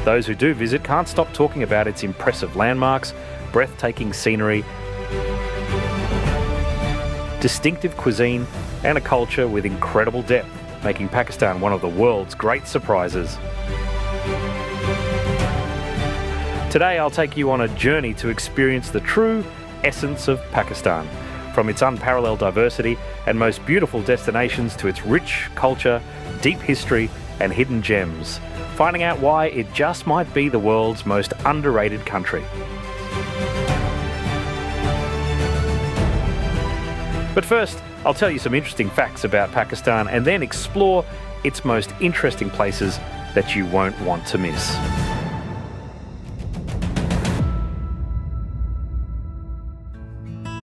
Those who do visit can't stop talking about its impressive landmarks, breathtaking scenery, distinctive cuisine, and a culture with incredible depth, making Pakistan one of the world's great surprises. Today I'll take you on a journey to experience the true essence of Pakistan, from its unparalleled diversity and most beautiful destinations to its rich culture, deep history and hidden gems, finding out why it just might be the world's most underrated country. But first, I'll tell you some interesting facts about Pakistan and then explore its most interesting places that you won't want to miss.